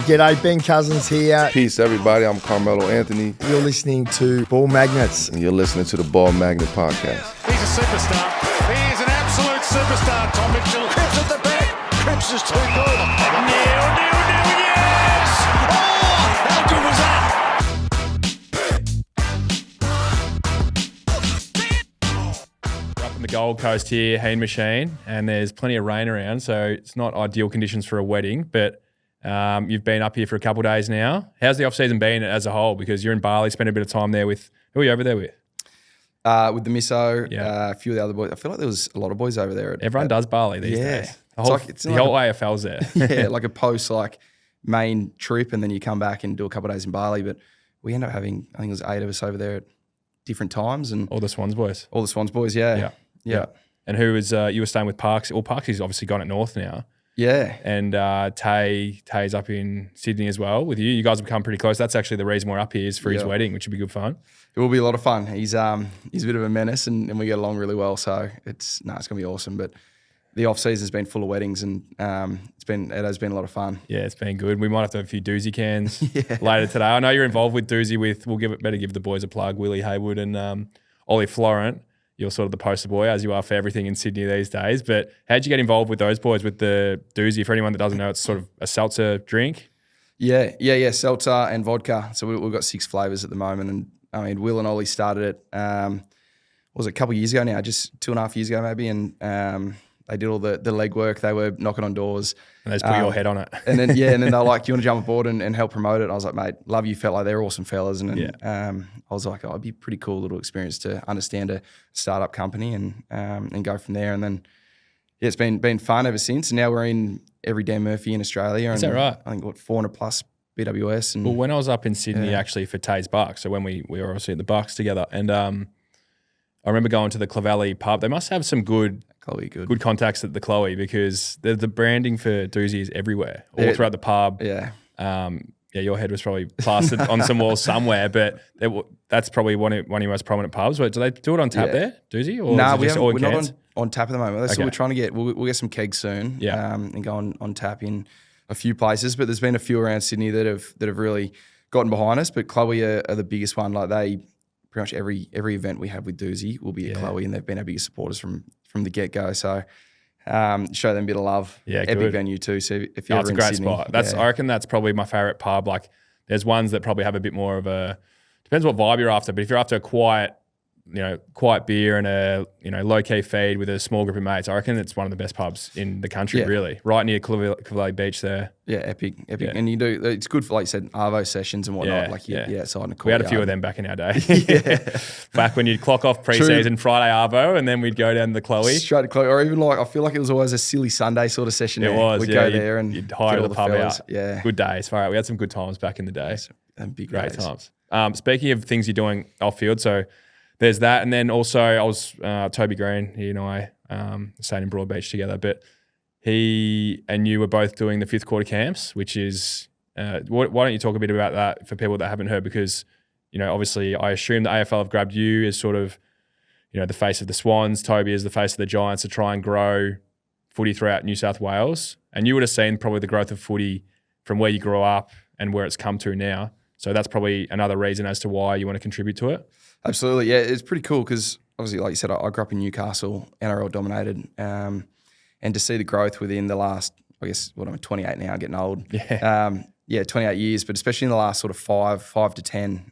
G'day, Ben Cousins here. Peace, everybody. I'm Carmelo Anthony. You're listening to Ball Magnets. And you're listening to the Ball Magnet Podcast. He's a superstar. He is an absolute superstar. Tom Mitchell. Cripps at the back. Cripps is too good. Yes! Oh, how good was that? We're up on the Gold Coast here, Heen Machine, and there's plenty of rain around, so it's not ideal conditions for a wedding, but you've been up here for a couple of days now. How's the off-season been as a whole? Because you're in Bali, spent a bit of time there with, who are you over there with? With the Misso, a few of the other boys. I feel like there was a lot of boys over there. Everyone does Bali these days. The The whole AFL's there. Yeah, like a post main trip, and then you come back and do a couple of days in Bali. But we end up having, I think it was 8 of us over there at different times, and All the Swans boys. all the Swans boys. Yeah. And who was, you were staying with Parks? Well, Parksy's obviously gone at North now. Yeah. And Tay's up in Sydney as well with you. You guys have become pretty close. That's actually the reason we're up here is for his wedding, which would be good fun. It will be a lot of fun. He's a bit of a menace, and we get along really well. So it's going to be awesome. But the off season's been full of weddings, and it has been a lot of fun. Yeah, it's been good. We might have to have a few doozy cans later today. I know you're involved with doozy with. Better give the boys a plug. Willie Haywood and Ollie Florent. You're sort of the poster boy, as you are for everything in Sydney these days. But how'd you get involved with those boys with the doozy? For anyone that doesn't know, it's sort of a seltzer drink. Yeah, seltzer and vodka. So we've got 6 flavors at the moment, and I mean, Will and Ollie started it. Was it a couple of years ago now? Just 2.5 years ago, maybe, and they did all the legwork. They were knocking on doors. And they just put your head on it. And then they're like, "Do you want to jump aboard and help promote it?" I was like, "Mate, love you, fella. They're awesome fellas." And then I was like, it'd be a pretty cool little experience to understand a startup company and go from there. And then it's been fun ever since. And now we're in every Dan Murphy in Australia. Is that right? I think 400 plus BWS. And well, when I was up in Sydney actually for Tay's Bucks, so when we were obviously at the Bucks together, and I remember going to the Clovelly pub. They must have some good contacts at the Chloe, because the branding for doozy is everywhere, all throughout the pub. Yeah. Your head was probably plastered on some walls somewhere, but that's probably one of your most prominent pubs. But do they do it on tap there, doozy? Or no, we're not on tap at the moment. That's what we're trying to get. We'll get some kegs soon, Yeah. And go on tap in a few places. But there's been a few around Sydney that have really gotten behind us. But Chloe are the biggest one. Like they pretty much every event we have with doozy will be at Chloe, and they've been our biggest supporters from the get go. So show them a bit of love. Yeah, epic good venue too. So if you're it's a in great Sydney, spot. I reckon that's probably my favourite pub. Like there's ones that probably have a bit more of a, depends what vibe you're after, but if you're after a quiet beer and a low key feed with a small group of mates, I reckon it's one of the best pubs in the country. Really, right near Clovelly Beach there. Yeah, epic. Yeah. And it's good for, like you said, Arvo sessions and whatnot. Outside in the courtyard. We had a few of them back in our day. Back when you'd clock off pre-season Friday Arvo, and then we'd go down to the Chloe. Straight to Chloe, or even I feel like it was always a silly Sunday sort of session. It was. We'd go there and you'd hire get all the pub fellas. out. Yeah, good days. Far out. We had some good times back in the day. Big Great days. times. Speaking of things you're doing off field, so there's that, and then also I was Toby Green. He and I stayed in Broadbeach together, but he and you were both doing the 5th quarter camps, which is why don't you talk a bit about that for people that haven't heard? Because obviously I assume the AFL have grabbed you as sort of the face of the Swans, Toby as the face of the Giants, to try and grow footy throughout New South Wales, and you would have seen probably the growth of footy from where you grew up and where it's come to now. So that's probably another reason as to why you want to contribute to it. Absolutely, yeah. It's pretty cool because obviously, like you said, I grew up in Newcastle, NRL dominated, and to see the growth within the last, I guess, I'm 28 now, getting old. Yeah. 28 years, but especially in the last sort of 5 to 10,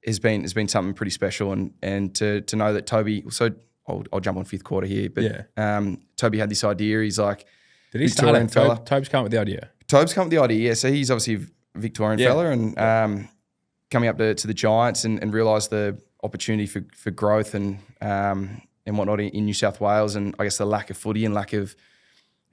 has been something pretty special. And to know that Toby, so I'll jump on 5th quarter here, but Toby had this idea. He's like, did he start it? Toby's come up with the idea. Toby's come up with the idea, yeah. So he's obviously a Victorian fella, and coming up to the Giants and realised the opportunity for growth and whatnot in New South Wales, and I guess the lack of footy and lack of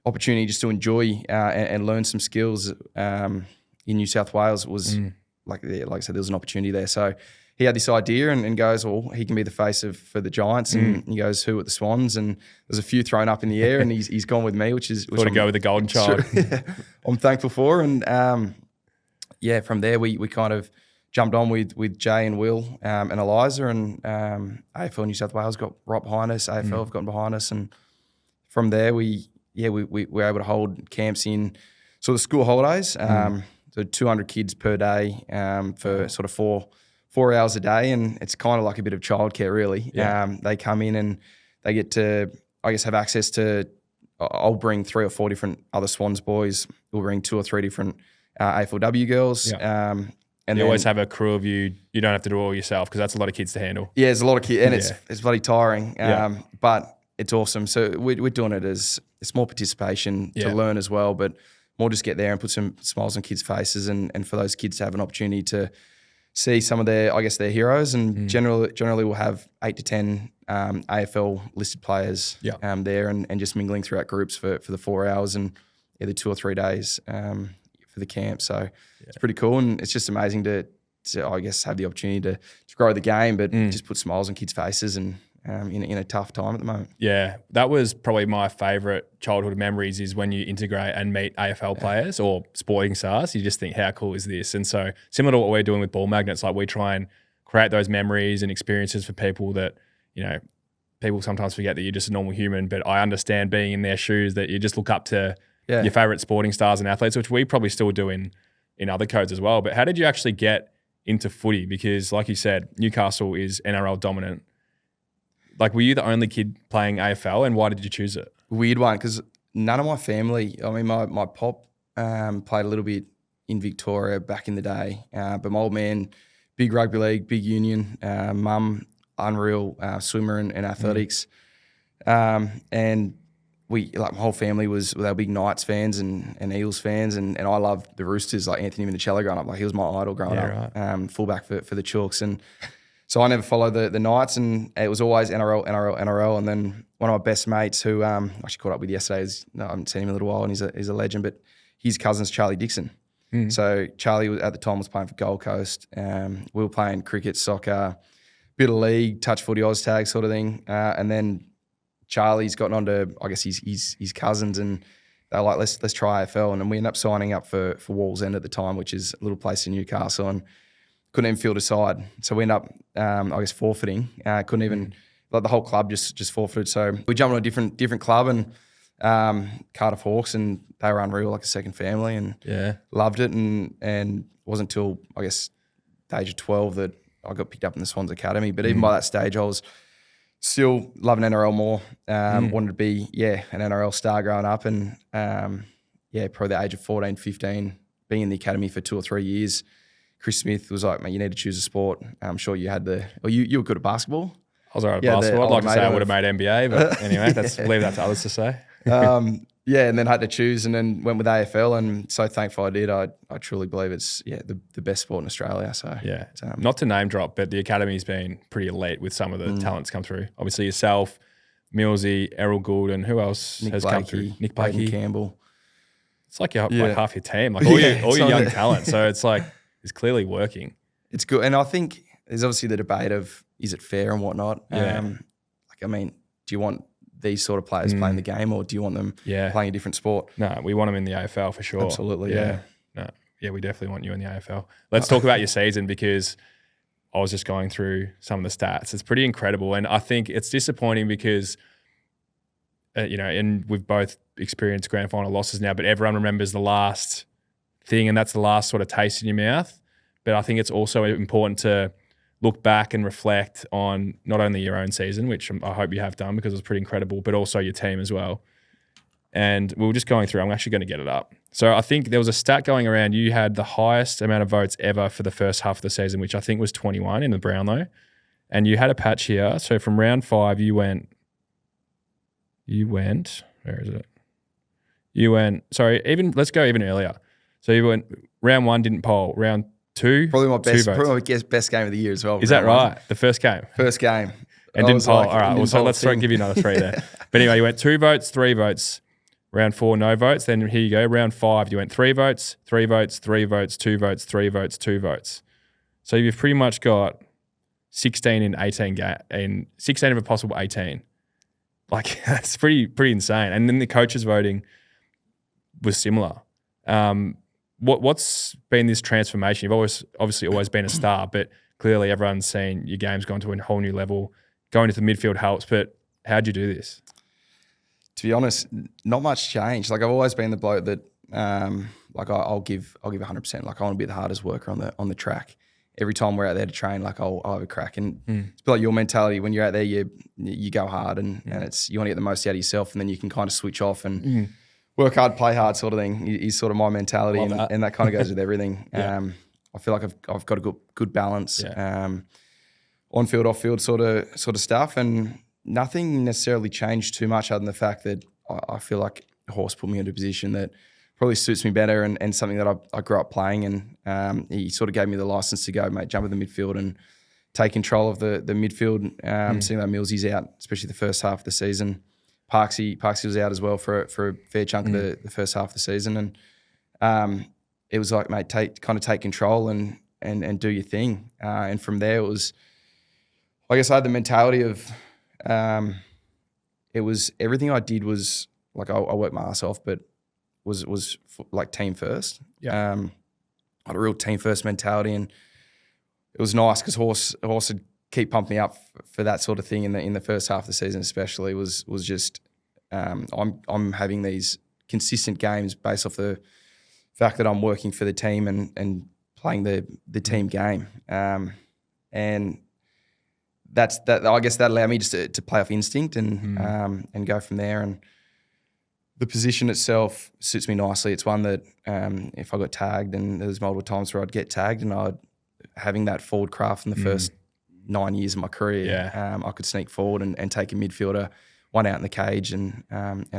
opportunity just to enjoy and learn some skills in New South Wales was like I said, there was an opportunity there. So he had this idea and goes, well, he can be the face for the Giants, and he goes, who at the Swans? And there's a few thrown up in the air, and he's gone with me, which Got to go with the golden child. I'm thankful for, and from there we kind of jumped on with Jay and Will and Eliza, and AFL New South Wales got right behind us. AFL have gotten behind us, and from there we were able to hold camps in So the school holidays, so 200 kids per day for sort of four hours a day, and it's kind of like a bit of childcare, really. Yeah. They come in and they get to, I guess, have access to. I'll bring 3 or 4 different other Swans boys. We'll bring 2 or 3 different AFLW girls. Yeah. And you always have a crew of you. You don't have to do it all yourself because that's a lot of kids to handle. Yeah, there's a lot of kids, and it's bloody tiring. Yeah. But it's awesome. So we're doing it as it's more participation to learn as well, but more just get there and put some smiles on kids' faces, and for those kids to have an opportunity to see some of their heroes. And generally we'll have 8 to 10 AFL listed players there, and just mingling throughout groups for the 4 hours and either 2 or 3 days for the camp. So it's pretty cool, and it's just amazing to I guess have the opportunity to grow the game, but just put smiles on kids' faces and in a tough time at the moment. Yeah, that was probably my favourite childhood memories is when you integrate and meet AFL players or sporting stars. You just think, how cool is this? And so similar to what we're doing with Ball Magnets, like we try and create those memories and experiences for people that, people sometimes forget that you're just a normal human, but I understand being in their shoes that you just look up to your favourite sporting stars and athletes, which we probably still do in other codes as well. But how did you actually get into footy? Because like you said, Newcastle is NRL dominant. Like, were you the only kid playing AFL, and why did you choose it? Weird one, because none of my family, I mean, my pop played a little bit in Victoria back in the day, but my old man, big rugby league, big union, mum, unreal swimmer and athletics. And my whole family they were big Knights fans and Eagles fans, and I loved the Roosters, like Anthony Minicello growing up. Like, he was my idol growing up, right. Fullback for the Chooks. And so I never followed the Knights, and it was always NRL. And then one of my best mates who I actually caught up with yesterday, I haven't seen him in a little while, and he's a legend, but his cousin's Charlie Dixon. So Charlie at the time was playing for Gold Coast. We were playing cricket, soccer, bit of league, touch footy, Oz tag sort of thing. And then Charlie's gotten onto, I guess, his cousins, and they're like, let's try AFL. And then we ended up signing up for Walls End at the time, which is a little place in Newcastle, and couldn't even field a side. So we ended up, I guess, forfeiting. Couldn't even, like, the whole club just forfeited. So we jumped on a different club, and Cardiff Hawks, and they were unreal, like a second family, and loved it. And wasn't until, I guess, the age of 12 that I got picked up in the Swans Academy. But even by that stage, I was still loving NRL more. Wanted to be, an NRL star growing up, and probably the age of 14, 15, being in the academy for 2 or 3 years. Chris Smith was like, "Man, you need to choose a sport." I'm sure you had you were good at basketball. I was all right at basketball. I'd like to say I would have made NBA, but anyway, leave that to others to say. And then had to choose, and then went with AFL, and so thankful I did. I truly believe it's the best sport in Australia. So not to name drop, but the academy's been pretty elite with some of the talents come through. Obviously yourself, Millsy, Errol Gould, and who else has come through? Nick Blakey, Campbell. It's like like half your team, like all your young talent. So it's like it's clearly working. It's good, and I think there's obviously the debate of is it fair and whatnot. I mean, do you want these sort of players playing the game, or do you want them playing a different sport? No, we want them in the AFL for sure. Absolutely, we definitely want you in the AFL. Let's talk about your season, because I was just going through some of the stats. It's pretty incredible, and I think it's disappointing because, and we've both experienced grand final losses now, but everyone remembers the last thing, and that's the last sort of taste in your mouth. But I think it's also important to look back and reflect on not only your own season, which I hope you have done because it was pretty incredible, but also your team as well. And we were just going through, I'm actually going to get it up. So I think there was a stat going around. You had the highest amount of votes ever for the first half of the season, which I think was 21 in the Brownlow. And you had a patch here. So from round 5, you went, where is it? Let's go even earlier. So you went, round 1 didn't poll, round 2, probably my best, 2 votes. probably my best game of the year as well. Is that right? The first game? First game. And didn't poll. All right, well, so let's give you another 3 there. But anyway, you went 2 votes, 3 votes. Round 4, no votes. Then here you go. Round 5, you went 3 votes, 3 votes, 3 votes, 2 votes, 3 votes, 2 votes. So you've pretty much got 16 in 18 in 16 of a possible 18. Like, that's pretty insane. And then the coaches voting was similar. What's been this transformation? You've obviously always been a star, but clearly everyone's seen your game's gone to a whole new level. Going to the midfield helps, but how'd you do this? To be honest, not much changed. Like, I've always been the bloke that like I'll give 100%. Like I want to be the hardest worker on the track. Every time we're out there to train, like I'll have a crack. And it's a bit like your mentality when you're out there, you go hard and it's you want to get the most out of yourself, and then you can kind of switch off and work hard, play hard, sort of thing. Is sort of my mentality, and that kind of goes with everything. I feel like I've got a good balance, on field, off field, sort of stuff, and nothing necessarily changed too much other than the fact that I feel like a horse put me into a position that probably suits me better and something that I grew up playing, and he sort of gave me the license to go, mate, jump in the midfield and take control of the midfield. Seeing that Millsy's out, especially the first half of the season. Parksy was out as well for a fair chunk of the first half of the season, and it was like, mate, take control and do your thing. And from there, it was, I guess I had the mentality of, it was everything I did was like I worked my ass off, but was like team first. I had a real team first mentality, and it was nice because Horse would keep pumping me up for that sort of thing in the first half of the season, especially was just I'm having these consistent games based off the fact that I'm working for the team and playing the team game, and that I guess that allowed me just to play off instinct and go from there. And the position itself suits me nicely. It's one that if I got tagged, and there's multiple times where I'd get tagged, and having that forward craft in the first 9 years of my career, I could sneak forward and take a midfielder, one out in the cage, and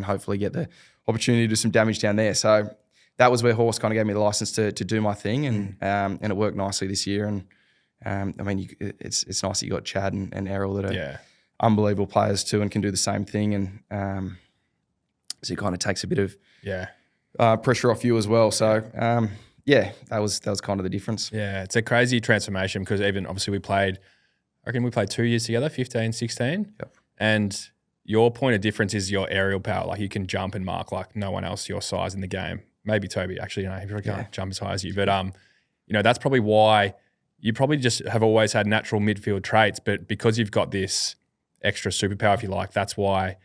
hopefully get the opportunity to do some damage down there. So that was where Horse kind of gave me the license to do my thing, and it worked nicely this year. And I mean, it's nice that you got Chad and Errol that are unbelievable players too, and can do the same thing. And so it kind of takes a bit of pressure off you as well. So that was kind of the difference. Yeah, it's a crazy transformation because even obviously I reckon we played 2 years together, 15, 16. Yep. And your point of difference is your aerial power. Like you can jump and mark like no one else your size in the game. Maybe Toby, actually, he probably can't jump as high as you. But, that's probably why you probably just have always had natural midfield traits. But because you've got this extra superpower, if you like, that's why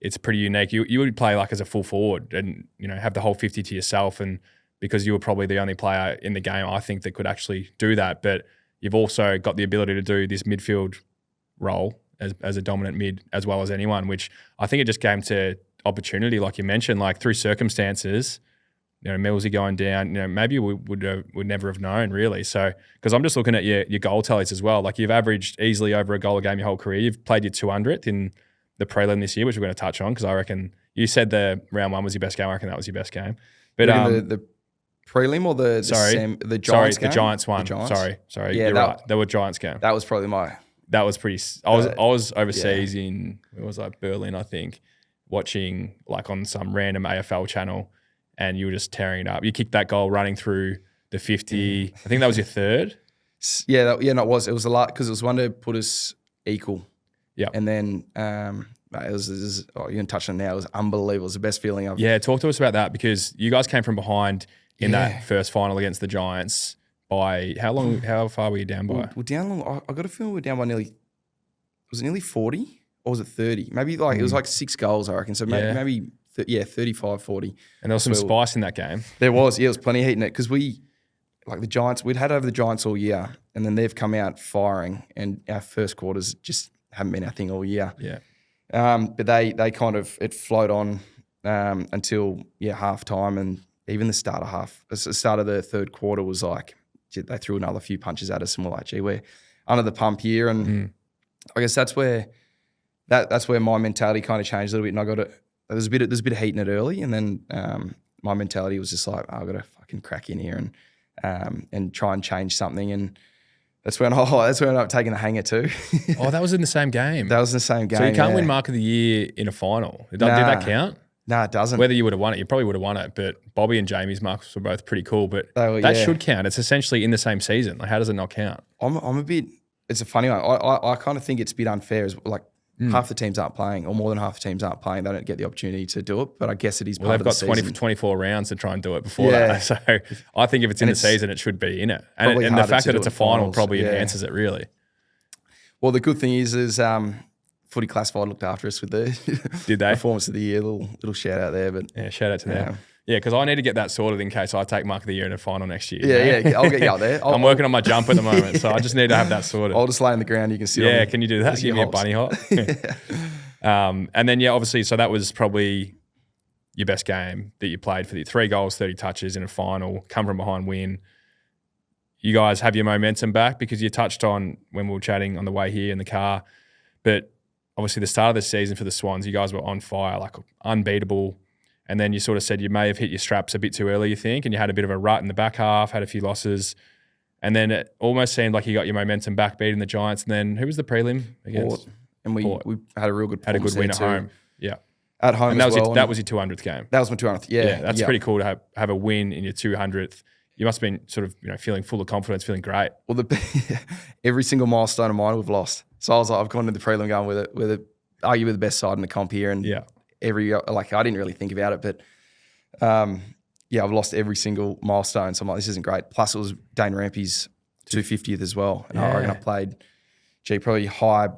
it's pretty unique. You would play like as a full forward and, have the whole 50 to yourself. And because you were probably the only player in the game, I think, that could actually do that. But you've also got the ability to do this midfield role as a dominant mid as well as anyone, which I think it just came to opportunity, like you mentioned, like through circumstances, Millsy going down, maybe we would never have known really. So, because I'm just looking at your goal tallies as well. Like you've averaged easily over a goal a game your whole career. You've played your 200th in the prelim this year, which we're going to touch on because I reckon you said the round one was your best game. I reckon that was your best game. But the prelim or the Giants game? The Giants one. The Giants? Sorry. Yeah, you're right. They were Giants game. That was probably That was pretty. I was overseas in it was like Berlin, I think, watching like on some random AFL channel, and you were just tearing it up. You kicked that goal running through the 50. I think that was your third. No, it was. It was a lot because it was one to put us equal. Yeah, and then it was you can touch on it now. It was unbelievable. It was the best feeling I've. Yeah, talk to us about that because you guys came from behind in that first final against the Giants. By how far were you down by? We're down long. I got a feeling we're down by nearly. Was it nearly 40 or was it 30? Maybe it was like 6 goals, I reckon. So maybe 35, 40. And there was some spice in that game. There was, it was plenty of heat in it because the Giants, we'd had over the Giants all year, and then they've come out firing, and our first quarters just haven't been our thing all year. Yeah. But they kind of it flowed on until half time, and even the start of the third quarter was like. They threw another few punches at us, and we're like, "Gee, we're under the pump here." And I guess that's where my mentality kind of changed a little bit. And I got it. There's a bit of heat in it early, and then my mentality was just like, I've got to fucking crack in here and try and change something. And that's when I ended up taking the hanger too. Oh, that was in the same game. That was in the same game. So you can't win Mark of the Year in a final. Did that count? No, it doesn't. Whether you would have won it, you probably would have won it. But Bobby and Jamie's marks were both pretty cool. But that should count. It's essentially in the same season. Like, how does it not count? I'm a bit. It's a funny one. I kind of think it's a bit unfair. As like half the teams aren't playing, or more than half the teams aren't playing. They don't get the opportunity to do it. But I guess it is. Well, they've got 24 rounds to try and do it before that. So I think if it's in the season, it should be in it. And the fact that it's a final probably enhances it really. Well, the good thing is Footy Classified looked after us with the Did they? Performance of the Year. Little shout out there, but shout out to them. Yeah, because I need to get that sorted in case I take Mark of the Year in a final next year. Yeah, I'll get you out there. I'm working on my jump at the moment, so I just need to have that sorted. I'll just lay on the ground. You can sit on Yeah, me. can you do that? Just Give me a bunny hop. And then, obviously, so that was probably your best game that you played for the 3 goals, 30 touches in a final, come from behind win. You guys have your momentum back because you touched on when we were chatting on the way here in the car, but obviously the start of the season for the Swans, you guys were on fire, like unbeatable. And then you sort of said you may have hit your straps a bit too early, you think, and you had a bit of a rut in the back half, had a few losses. And then it almost seemed like you got your momentum back, beating the Giants. And then who was the prelim against? Port. And we had a real good had a good win at too. home. Yeah. At home And that as was well. that was your 200th game. That was my 200th. Yeah. That's pretty cool to have a win in your 200th. You must have been sort of feeling full of confidence, feeling great. Well, every single milestone of mine we've lost. So I was like, I've gone to the prelim going with arguably the best side in the comp here, and I didn't really think about it, but I've lost every single milestone. So I'm like, this isn't great. Plus, it was Dane Rampy's 250th as well, and I reckon I played, probably high,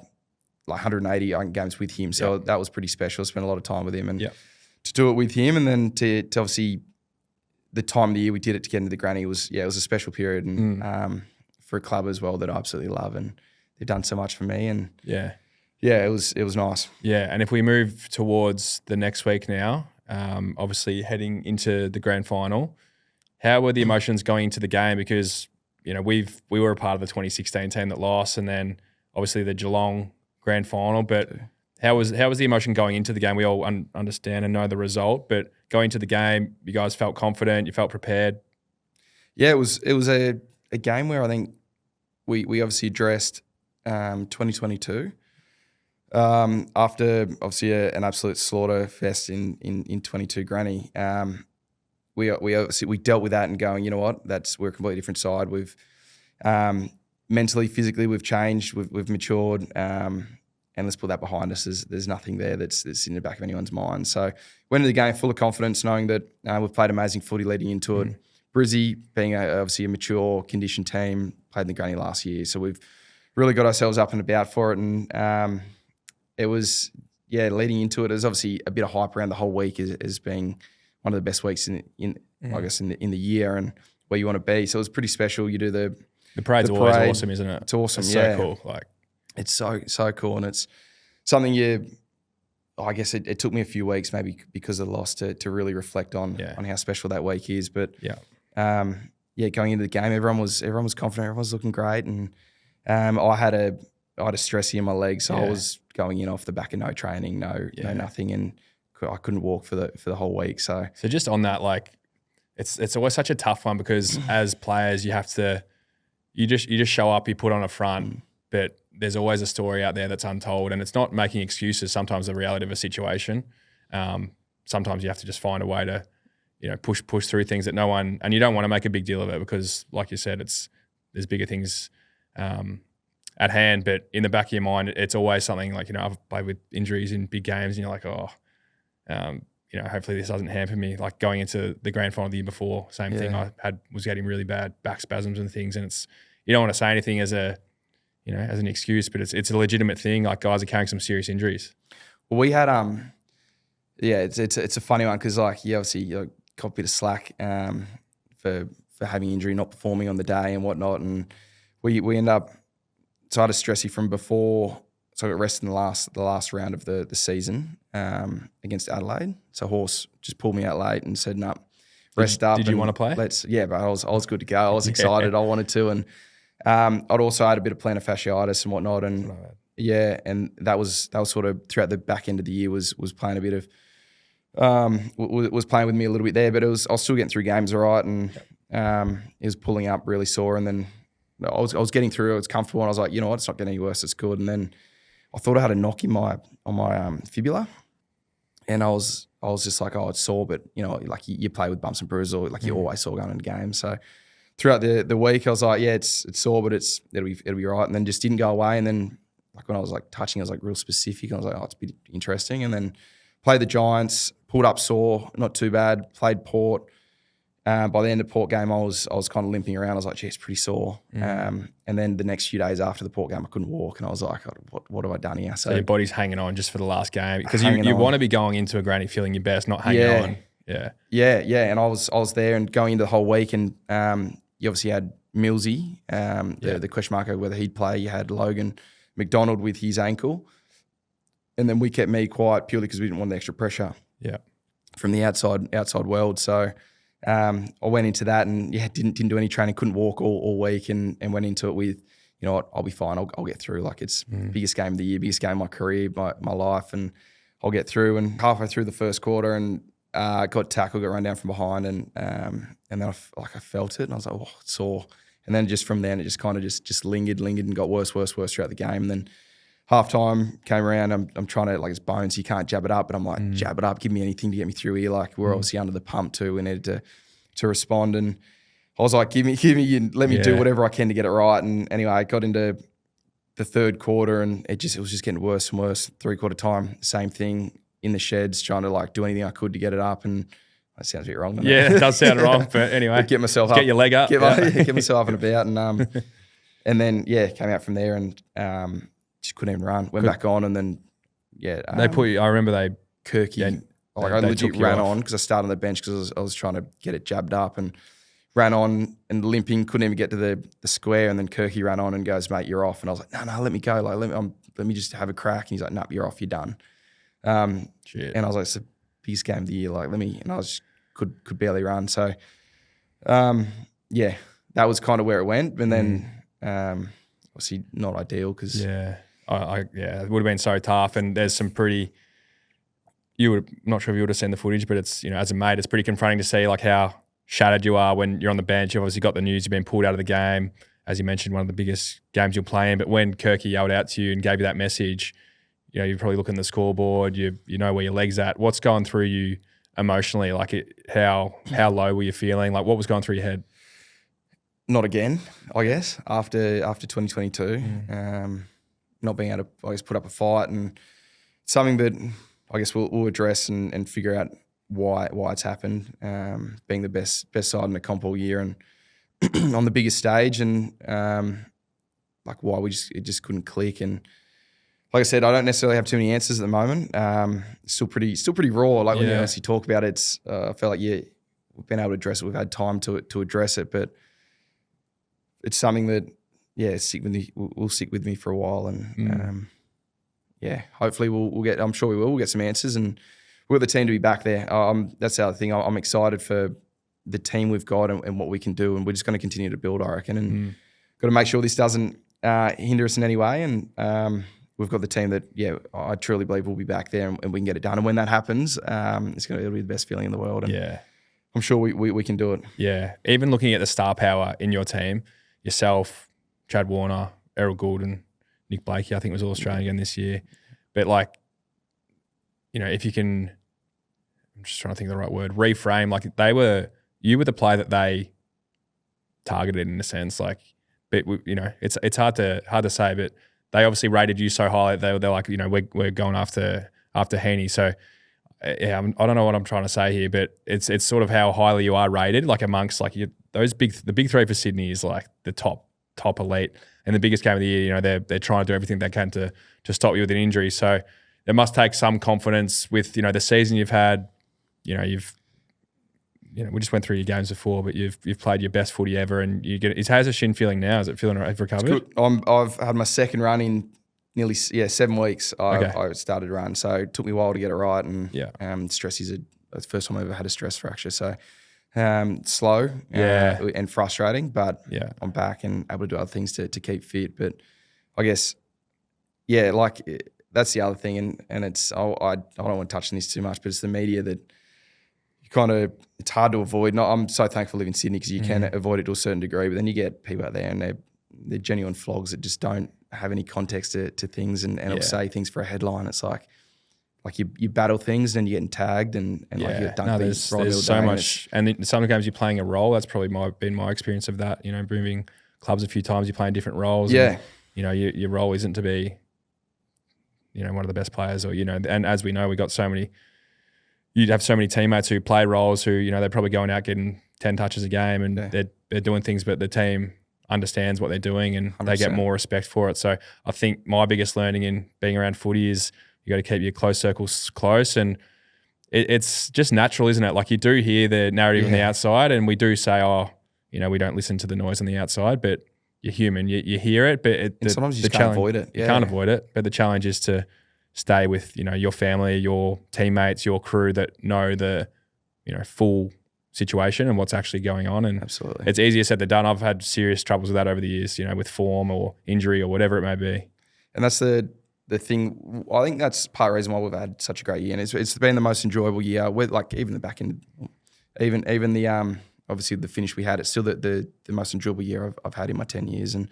like 180 games with him. So that was pretty special. I spent a lot of time with him, and to do it with him, and then to obviously. The time of the year we did it to get into the granny was a special period, and for a club as well that I absolutely love, and they've done so much for me, and it was nice. Yeah, and if we move towards the next week now, obviously heading into the grand final, how were the emotions going into the game? Because we were a part of the 2016 team that lost, and then obviously the Geelong grand final, but. How was the emotion going into the game? We all understand and know the result, but going into the game, you guys felt confident, you felt prepared. Yeah, it was a game where I think we obviously addressed 2022 after obviously an absolute slaughter fest in 22 granny. We obviously dealt with that and going, you know what, we're a completely different side. We've mentally, physically, we've changed, we've matured. And let's put that behind us. There's nothing there that's in the back of anyone's mind. So went into the game full of confidence, knowing that we've played amazing footy leading into it. Brizzy, being obviously a mature, conditioned team, played in the granny last year. So we've really got ourselves up and about for it. And it was, leading into it, there's obviously a bit of hype around the whole week as being one of the best weeks in the year and where you want to be. So it was pretty special. You do the parade's always awesome, isn't it? It's awesome, it's so cool. It's so cool, and it's something I guess it took me a few weeks maybe because of the loss to really reflect on how special that week is. But going into the game, everyone was confident, everyone was looking great, and I had a stressy in my legs, so I was going in off the back of no training, no nothing, and I couldn't walk for the whole week. So just on that, it's always such a tough one because as players you have to you just show up, you put on a front, but there's always a story out there that's untold, and it's not making excuses. Sometimes the reality of a situation. Sometimes you have to just find a way to, push through things that no one, and you don't want to make a big deal of it because, like you said, there's bigger things at hand. But in the back of your mind, it's always something like I've played with injuries in big games, and you're like, hopefully this doesn't hamper me. Like going into the grand final the year before, same thing. I was getting really bad back spasms and things, and you don't want to say anything as as an excuse, but it's a legitimate thing. Like guys are carrying some serious injuries. Well, we had it's a funny one because obviously caught a bit of slack for having injury, not performing on the day and whatnot, and we end up. So I had a stressy from before, so I got rested in the last round of the season against Adelaide. So Horse just pulled me out late and said, "No, rest up." Did you want to play? But I was good to go. I was excited. I wanted to, and I'd also had a bit of plantar fasciitis and whatnot, and and that was sort of throughout the back end of the year was playing a bit of was playing with me a little bit there, but I was still getting through games all right, and it was pulling up really sore, and then I was getting through. I was comfortable, and I was like, you know what, it's not getting any worse. It's good. And then I thought I had a knock on my fibula, and I was just like, oh, it's sore, but you play with bumps and bruises, or you always sore going into games, so. Throughout the week, I was like, yeah, it's sore, but it'll be right. And then just didn't go away. And then when I was touching, I was real specific. I was like, oh, it's a bit interesting. And then played the Giants, pulled up sore, not too bad. Played Port. By the end of the Port game, I was kind of limping around. I was like, gee, it's pretty sore. And then the next few days after the Port game, I couldn't walk, and I was like, what have I done here? So your body's hanging on just for the last game because you want to be going into a granny feeling your best, not hanging on. Yeah. Yeah. And I was there and going into the whole week, and you obviously had Millsy, the question mark over whether he'd play. You had Logan McDonald with his ankle. And then we kept me quiet purely because we didn't want the extra pressure from the outside world. So I went into that and didn't do any training, couldn't walk all week, and went into it with, you know what, I'll be fine. I'll get through. Like, it's biggest game of the year, biggest game of my career, my life, and I'll get through. And halfway through the first quarter, and got tackled, got run down from behind, and then I felt it, and I was like, oh, it's sore. And then just from then, it just kind of just lingered and got worse throughout the game. And then halftime came around. I'm trying to, like, it's bones, you can't jab it up, but I'm like, jab it up, give me anything to get me through here. Like, we're obviously under the pump too. We needed to respond, and I was like, give me, and let me do whatever I can to get it right. And anyway, I got into the third quarter, and it was just getting worse and worse. 3/4 time, same thing in the sheds, trying to, like, do anything I could to get it up. And that sounds a bit wrong. Yeah, it does sound wrong, but anyway, get myself up, get your leg up, get myself up and about, and then came out from there and just couldn't even run. Went back on, and then they put you. I remember they Kirky. I legit ran on because I started on the bench because I was trying to get it jabbed up, and ran on and limping, couldn't even get to the square. And then Kirky ran on and goes, "Mate, you're off." And I was like, "No, let me go. Like, let me just have a crack." And he's like, "No, you're off. You're done." Shit. And I was like, "It's the biggest game of the year. Like, let me." And I was could barely run. So, that was kind of where it went. And then, obviously, not ideal because it would have been so tough. And there's some pretty. Not sure if you would have seen the footage, but it's, you know, as a mate, it's pretty confronting to see, like, how shattered you are when you're on the bench. You've obviously got the news, you've been pulled out of the game. As you mentioned, one of the biggest games you'll play in. But when Kirky yelled out to you and gave you that message, you know, you probably look at the scoreboard, you know where your leg's at. What's going through you emotionally? Like, how low were you feeling? Like, what was going through your head? Not again, I guess, after 2022. Not being able to, I guess, put up a fight, and something that I guess we'll address and figure out why it's happened. Being the best side in the comp all year, and on the biggest stage, and like, why it just couldn't click. And like I said, I don't necessarily have too many answers at the moment. Still pretty raw. Like, when you honestly talk about it, I feel like we've been able to address it. We've had time to address it, but it's something that will stick with me for a while. And hopefully we'll get. I'm sure we will. We'll get some answers, and we've got the team to be back there. That's the other thing. I'm excited for the team we've got and what we can do, and we're just going to continue to build, I reckon, and got to make sure this doesn't hinder us in any way. And we've got the team that, I truly believe we'll be back there, and we can get it done. And when that happens, it'll be the best feeling in the world. And I'm sure we can do it. Yeah. Even looking at the star power in your team, yourself, Chad Warner, Errol Goulden, Nick Blakey, I think was all Australian again this year. But, like, you know, if you can, I'm just trying to think of the right word, reframe, like, you were the player that they targeted in a sense. Like, but you know, it's hard to say, but they obviously rated you so highly. They're like, you know, we're going after Heeney. So I don't know what I'm trying to say here, but it's sort of how highly you are rated, like, amongst, like, the big three for Sydney is, like, the top elite, and the biggest game of the year. You know, they're trying to do everything they can to stop you with an injury. So it must take some confidence with, you know, the season you've had. You know, we just went through your games before, but you've played your best footy ever, and you get. How's the shin feeling now? Is it feeling recovered? It's good. I've had my second run in nearly 7 weeks. I started to run, so it took me a while to get it right. And stress is the first time I ever had a stress fracture. So slow, and frustrating, but I'm back and able to do other things to keep fit. But I guess, that's the other thing, and it's I don't want to touch on this too much, but it's the media that it's hard to avoid. I'm so thankful to live in Sydney because you can avoid it to a certain degree, but then you get people out there and they're genuine flogs that just don't have any context to things, and it'll say things for a headline. It's like you battle things and you're getting tagged and like you get dunked. There's so much, and sometimes you're playing a role. That's probably been my experience of that. You know, moving clubs a few times, you're playing different roles. Yeah, and, you know, your role isn't to be, you know, one of the best players, or, you know, and as we know, we got so many. You'd have so many teammates who play roles who, you know, they're probably going out getting 10 touches a game, and they're doing things, but the team understands what they're doing, and 100%. They get more respect for it. So I think my biggest learning in being around footy is you got to keep your close circles close, and it's just natural, isn't it? Like you do hear the narrative on the outside, and we do say, oh, you know, we don't listen to the noise on the outside, but you're human. You hear it, but sometimes you just can't avoid it. You can't avoid it, but the challenge is to stay with, you know, your family, your teammates, your crew that know the, you know, full situation and what's actually going on. And absolutely, it's easier said than done. I've had serious troubles with that over the years, you know, with form or injury or whatever it may be. And that's the thing. I think that's part of the reason why we've had such a great year, and it's been the most enjoyable year. With like even the back end, even the obviously the finish we had, it's still the most enjoyable year I've had in my 10 years. And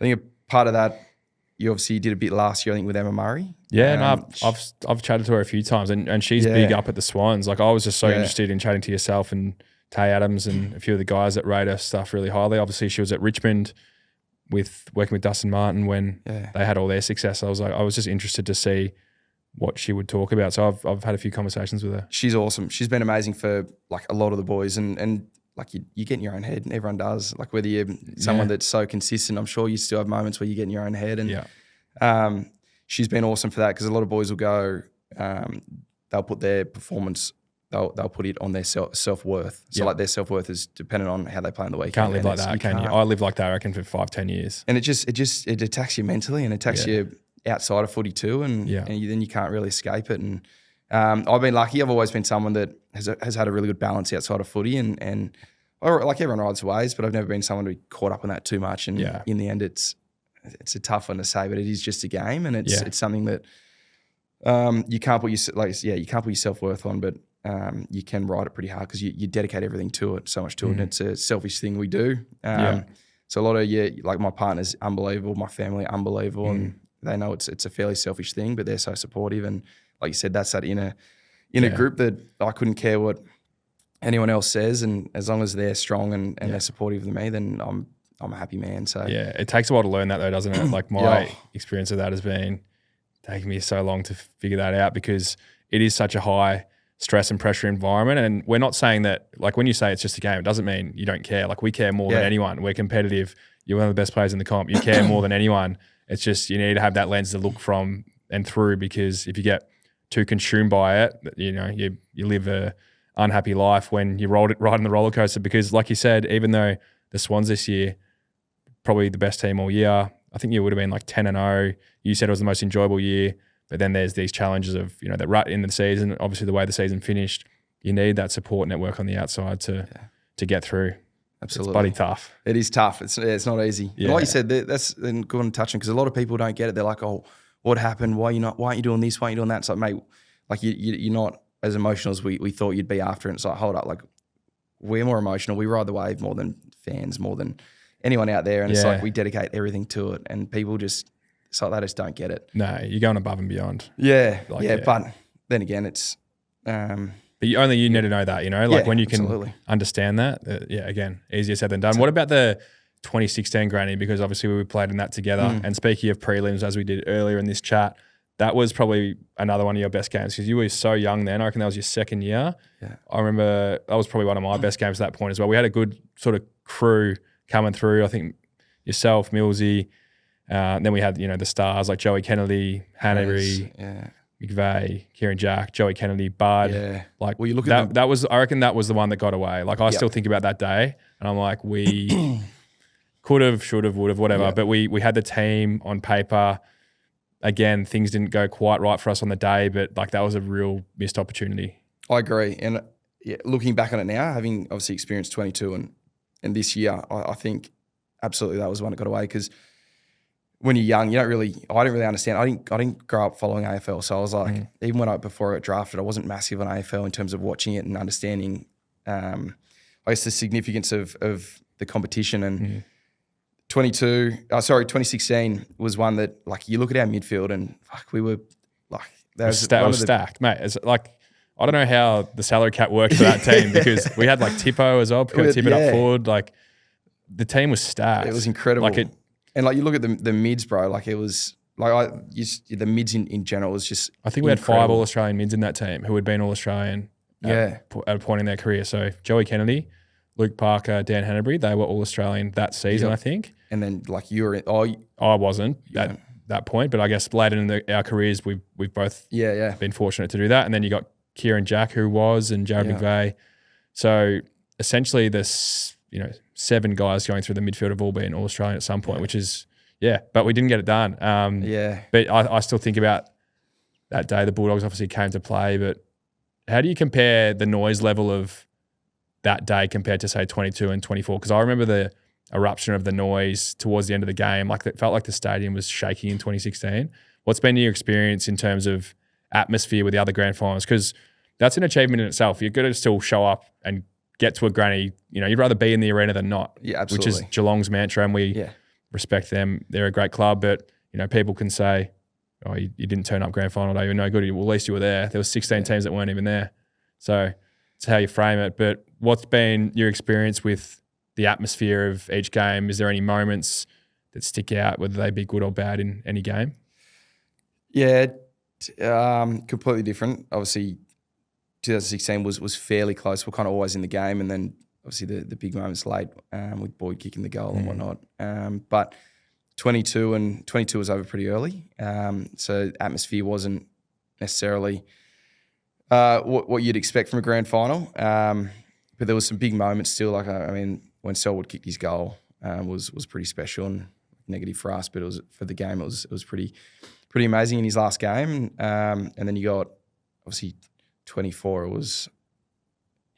I think a part of that, you obviously did a bit last year, I think, with Emma Murray. Yeah, no, I've chatted to her a few times, and she's big up at the Swans. Like I was just so interested in chatting to yourself and Tay Adams and a few of the guys that rate her stuff really highly. Obviously, she was at Richmond working with Dustin Martin when they had all their success. I was just interested to see what she would talk about. So I've had a few conversations with her. She's awesome. She's been amazing for like a lot of the boys, and like you get in your own head, and everyone does. Like whether you're someone that's so consistent, I'm sure you still have moments where you get in your own head. And she's been awesome for that, because a lot of boys will go, they'll put their performance, they'll put it on their self-worth. So like their self-worth is dependent on how they play in the weekend. Can't live like that, can you? I lived like that, I reckon, for 5-10 years. And it attacks you mentally, and attacks you outside of footy too, and then you can't really escape it. And I've been lucky. I've always been someone that has had a really good balance outside of footy, and like everyone rides waves, but I've never been someone to be caught up on that too much. And in the end, it's a tough one to say, but it is just a game, and it's something that you can't put you can't put your self-worth on, but you can ride it pretty hard, because you dedicate everything to it, so much to it, and it's a selfish thing we do. So a lot of like my partner's unbelievable, my family unbelievable, and they know it's a fairly selfish thing, but they're so supportive. And like you said, that's that inner group that I couldn't care what anyone else says, and as long as they're strong and they're supportive of me, then I'm a happy man. So yeah, it takes a while to learn that though, doesn't it? Like my experience of that has been taking me so long to figure that out, because it is such a high stress and pressure environment. And we're not saying that, like when you say it's just a game, it doesn't mean you don't care. Like we care more than anyone. We're competitive. You're one of the best players in the comp. You care more than anyone. It's just you need to have that lens to look from and through, because if you get too consumed by it, you know, you live a unhappy life when you're riding the roller coaster. Because like you said, even though the Swans this year, probably the best team all year, I think you would have been like 10-0. You said it was the most enjoyable year, but then there's these challenges of, you know, the rut in the season, obviously the way the season finished. You need that support network on the outside to get through. Absolutely. It's bloody tough. It is tough. It's not easy. Yeah. And like you said, that's good on touching, because a lot of people don't get it. They're like, oh, what happened? Why aren't you doing this? Why aren't you doing that? It's like, mate, like you're not as emotional as we thought you'd be after it. It's like, hold up, like we're more emotional. We ride the wave more than fans, more than anyone out there. And it's like we dedicate everything to it, and people just, it's like they just don't get it. No, you're going above and beyond. Yeah, but then again, it's but you need to know that, you know, like when you can understand that, again, easier said than done. What about the 2016 granny? Because obviously we played in that together. And speaking of prelims, as we did earlier in this chat, that was probably another one of your best games, because you were so young then. I reckon that was your second year. Yeah. I remember that was probably one of my best games at that point as well. We had a good sort of crew coming through. I think yourself, Millsy, then we had, you know, the stars like Joey Kennedy, Hanbury, McVeigh, Kieran Jack, Joey Kennedy, Bud. Yeah. Like, well, you look at that was, I reckon that was the one that got away. Like I still think about that day, and I'm like, we could have, should have, would have, whatever. But we had the team on paper. Again, things didn't go quite right for us on the day, but like that was a real missed opportunity. I agree. And looking back on it now, having obviously experienced 22 and this year, I think absolutely that was the one that got away, because when you're young, I didn't really understand. I didn't grow up following AFL, so I was like, even before I got drafted, I wasn't massive on AFL in terms of watching it and understanding, I guess, the significance of the competition. And 2016 was one that, like, you look at our midfield and fuck, we were like, that was stacked, mate. It's like, I don't know how the salary cap worked for that team, because we had like Tippo as well, Tippett up forward. Like the team was stacked. It was incredible. And like you look at the mids, bro. Like it was like the mids in general was just. I think we had 5 All Australian mids in that team who had been All Australian. At a point in their career. So Joey Kennedy, Luke Parker, Dan Hanbury, they were All Australian that season, I think. And then like you were, I wasn't that point, but I guess later in our careers we've both been fortunate to do that. And then you got Kieran Jack, who was, and Jared McVeigh. So essentially, this 7 guys going through the midfield have all been All Australian at some point, which is but we didn't get it done. But I still think about that day. The Bulldogs obviously came to play, but how do you compare the noise level of that day compared to say 22 and 24? Because I remember the eruption of the noise towards the end of the game. Like it felt like the stadium was shaking in 2016. What's been your experience in terms of atmosphere with the other grand finals? Because that's an achievement in itself. You're going to still show up and get to a granny. You'd rather be in the arena than not. Yeah, absolutely. Which is Geelong's mantra, and we respect them. They're a great club, but people can say, "Oh, you didn't turn up grand final day. You're no good." Well, at least you were there. There were 16 teams that weren't even there. So it's how you frame it. But what's been your experience with the atmosphere of each game? Is there any moments that stick out, whether they be good or bad in any game? Yeah, completely different. Obviously, 2016 was fairly close. We're kind of always in the game, and then obviously the big moments late with Boyd kicking the goal and whatnot. But 22 was over pretty early, so atmosphere wasn't necessarily what you'd expect from a grand final. But there was some big moments still. Like when Selwood kicked his goal was pretty special and negative for us, but it was for the game. It was pretty amazing in his last game. And then you got obviously 24. It was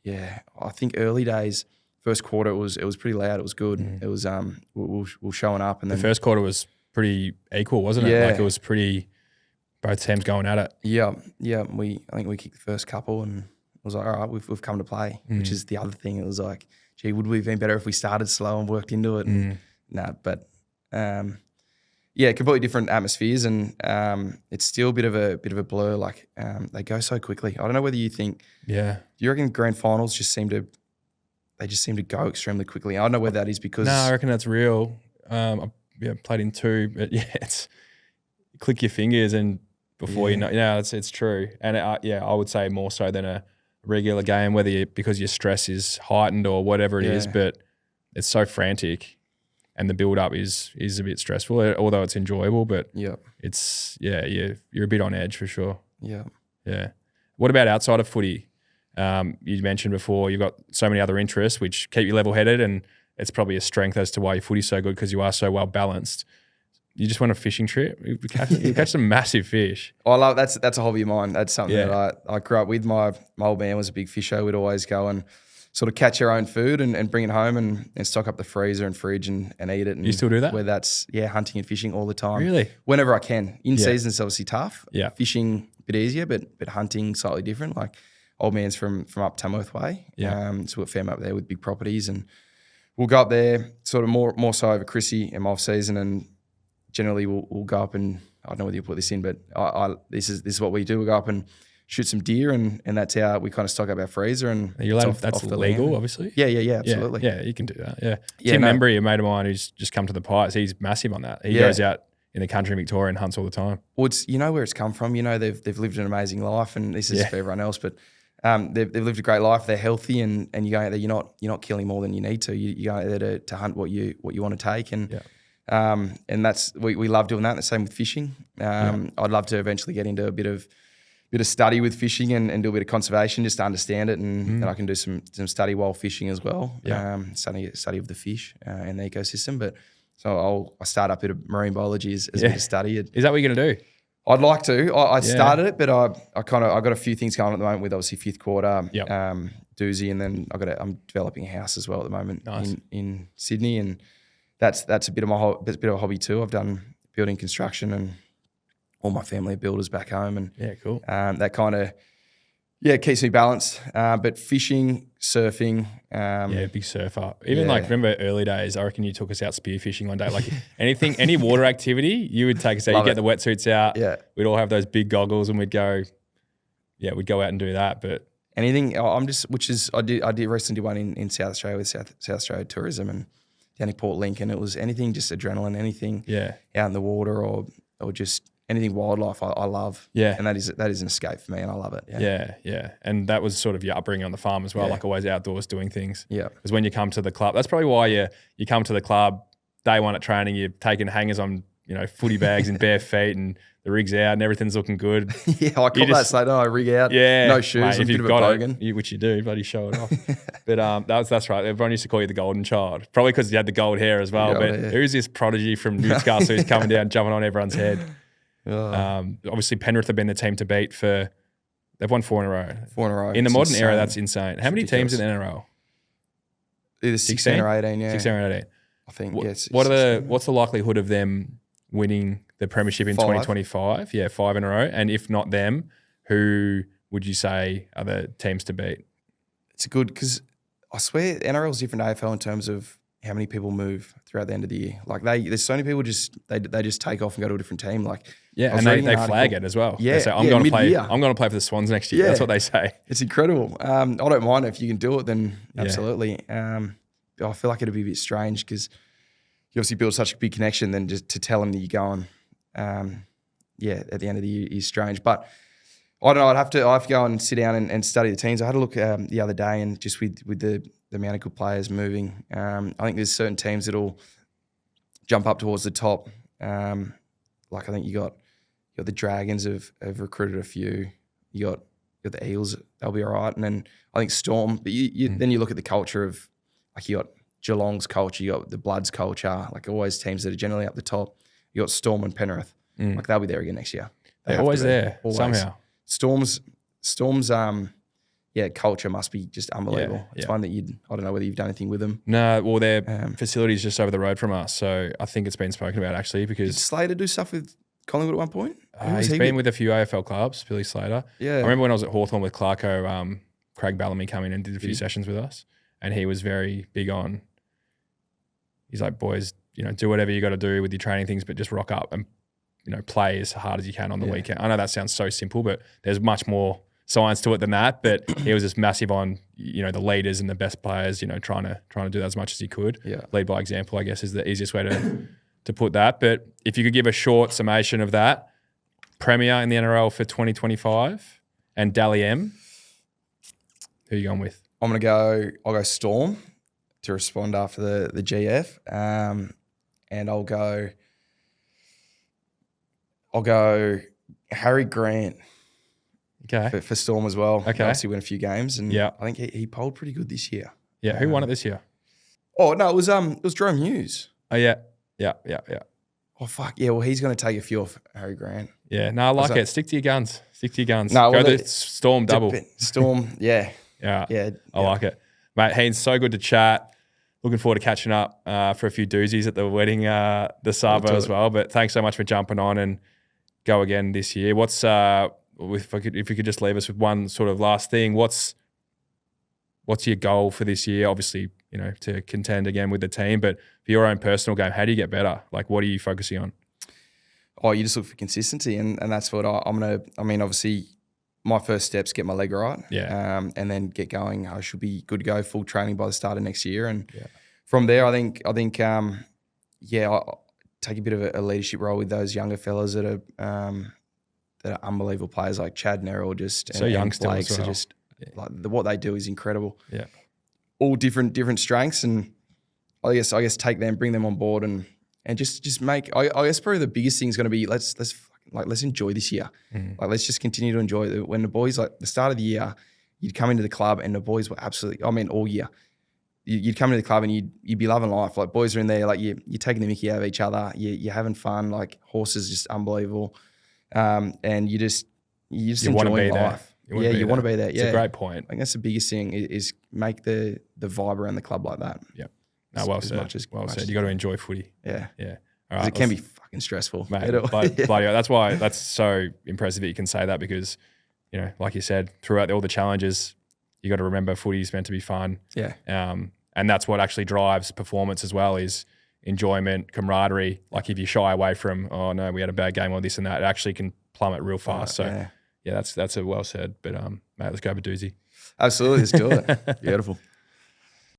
I think early days. First quarter, it was pretty loud. It was good. It was we were showing up, and then the first quarter was pretty equal, wasn't it? Like it was pretty. Both teams going at it. Yeah. I think we kicked the first couple, and it was like, all right, we've come to play, which is the other thing. It was like, gee, would we have been better if we started slow and worked into it? But completely different atmospheres, and it's still a bit of a blur. Like they go so quickly. I don't know whether you think. Yeah. Do you reckon grand finals just seem to go extremely quickly? I don't know whether that is because. No, I reckon that's real. I played in 2, but it's click your fingers and before it's true. And I would say more so than a regular game, because your stress is heightened or whatever it is, but it's so frantic. And the build-up is a bit stressful, although it's enjoyable. But it's you're a bit on edge for sure. Yeah. What about outside of footy? You mentioned before you've got so many other interests which keep you level-headed, and it's probably a strength as to why your footy's so good because you are so well balanced. You just went on a fishing trip. You catch some massive fish. I love that's a hobby of mine. That's something that I grew up with. My old man was a big fisher. We'd always go and sort of catch our own food and bring it home and stock up the freezer and fridge and eat it. And you still do that? Where that's hunting and fishing all the time. Really? Whenever I can. In season it's obviously tough. Yeah. Fishing a bit easier, but hunting slightly different. Like old man's from up Tamworth way. Yeah. So we're fam up there with big properties, and we'll go up there sort of more so over Chrissy in my off season, and generally we'll go up and I don't know whether you put this in, but this is what we do. We go up and shoot some deer, and that's how we kind of stock up our freezer. And that's legal, obviously. Yeah, absolutely. Yeah, you can do that. Yeah. Tim Embry, a mate of mine who's just come to the Pies, he's massive on that. He goes out in the country in Victoria and hunts all the time. Well, it's where it's come from. They've lived an amazing life, and this is for everyone else, but they've lived a great life. They're healthy, and you go out there. You're not killing more than you need to. You go out there to hunt what you want to take, and that's we love doing that. The same with fishing. I'd love to eventually get into a bit of study with fishing and do a bit of conservation just to understand it, and I can do some study while fishing as well. Study of the fish and the ecosystem. But so I'll start up a bit of marine biology as a bit of study. Is that what you're going to do? I'd like to. I started it, but I got a few things going at the moment with obviously fifth quarter, doozy, and then I'm developing a house as well at the moment in Sydney, and that's a bit of a hobby too. I've done building construction, and all my family are builders back home, and cool. That kind of keeps me balanced. But fishing, surfing, big surfer. Even remember early days, I reckon you took us out spearfishing one day. Like any water activity, you would take us out. You'd get the wetsuits out. Yeah, we'd all have those big goggles, and we'd go out and do that. But anything, I did recently do one in South Australia with South Australia Tourism and down in Port Lincoln. It was anything, just adrenaline, anything out in the water or just anything wildlife I love. Yeah. And that is an escape for me, and I love it. Yeah. And that was sort of your upbringing on the farm as well, like always outdoors doing things. Yeah. Because when you come to the club, that's probably why you come to the club day one at training, you're taking hangers on footy bags and bare feet and the rig's out and everything's looking good. Yeah, I call that so. No, I rig out. Yeah, no shoes. Mate, I'm if a you've bit of a got bogan. it, which you do, bloody show it off. But that's right. Everyone used to call you the golden child, probably because you had the gold hair as well. But who's this prodigy from Newcastle who's coming down, jumping on everyone's head? Obviously, Penrith have been the team to beat they've won 4 in a row. 4 in a row. In the It's modern insane. era, that's insane. How many teams in the NRL? Either 16 or 18, yeah. 16 or 18. I think, What's the likelihood of them winning the premiership in 5. 2025? Yeah, 5 in a row. And if not them, who would you say are the teams to beat? It's good because I swear NRL is different to AFL in terms of how many people move throughout the end of the year. Like there's so many people they just take off and go to a different team. Like and they flag it as well. Yeah, they say, I'm going to play. mid-year. I'm going to play for the Swans next year. Yeah. That's what they say. It's incredible. I don't mind it. If you can do it, then absolutely. I feel like it'd be a bit strange because you obviously build such a big connection. Then just to tell them that you're going, at the end of the year is strange. But I don't know. I'd have to go and sit down and study the teams. I had a look the other day and just with the amount of good players moving. I think there's certain teams that'll jump up towards the top. Like I think you got the Dragons have recruited a few. You got the Eels, they'll be all right. And then I think Storm. But then you look at the culture of like you got Geelong's culture, you got the Bloods culture, like always teams that are generally up the top. You got Storm and Penrith. Like they'll be there again next year. They're always there somehow. Storm's culture must be just unbelievable. It's one that I don't know whether you've done anything with them. No, well, their facility's just over the road from us, so I think it's been spoken about actually Did because Slater do stuff with Collingwood at one point? he's been with a few AFL clubs, Billy Slater. Yeah. I remember when I was at Hawthorn with Clarko, Craig Bellamy came in and did a few sessions with us, and he was very big on, he's like, boys, do whatever you got to do with your training things, but just rock up and, play as hard as you can on the weekend. I know that sounds so simple, but there's much more science to it than that. But he was just massive on, the leaders and the best players, trying to do that as much as he could. Yeah. Lead by example, I guess, is the easiest way to put that. But if you could give a short summation of that, Premier in the NRL for 2025 and Dally M, who are you going with? I'll go Storm to respond after the GF. And I'll go Harry Grant. Okay. For Storm as well. Okay. Obviously win a few games, and Yeah. I think he polled pretty good this year. Yeah. Who won it this year? Oh no, it was Jerome Hughes. Oh, yeah. Yeah. Oh fuck yeah! Well, he's going to take a few off Harry Grant. Yeah. No, I like that- it. Stick to your guns. No, Go well, the Storm double. Storm, yeah, Yeah. I like it. Mate, Heen, so good to chat. Looking forward to catching up for a few doozies at the wedding, the Savo as well. But thanks so much for jumping on and go again this year. What's if you could just leave us with one sort of last thing, what's your goal for this year? Obviously, to contend again with the team, but for your own personal game, how do you get better? Like, what are you focusing on? Oh, you just look for consistency, and that's what I'm going to. I mean, obviously, my first steps get my leg right, and then get going. I should be good to go, full training by the start of next year, and from there, I think, I'll take a bit of a leadership role with those younger fellas that are unbelievable players like Chad and Errol, young still Blake, as well. Like what they do is incredible. Yeah, all different strengths, and I guess take them, bring them on board, and just make. I guess probably the biggest thing is going to be let's enjoy this year. Like let's just continue to enjoy it. When the boys, like the start of the year, you'd come into the club and the boys were absolutely. I mean, all year. You'd come into the club and you'd be loving life. Like boys are in there, like you're taking the mickey out of each other. You're having fun. Like horses, just unbelievable. And you just enjoying life. You want to be there. Yeah, it's a great point. I think that's the biggest thing is make the vibe around the club like that. Yeah. No, well said. You got to enjoy footy. Yeah. Yeah. All right, It can be fucking stressful. Mate, bloody hell. That's why that's so impressive that you can say that because, like you said, throughout all the challenges, you got to remember footy is meant to be fun. Yeah. And that's what actually drives performance as well is enjoyment, camaraderie. Like if you shy away from, oh no, we had a bad game or this and that, it actually can plummet real fast. Yeah, that's a well said. But mate, let's go have a doozy. Absolutely, let's do it. Beautiful.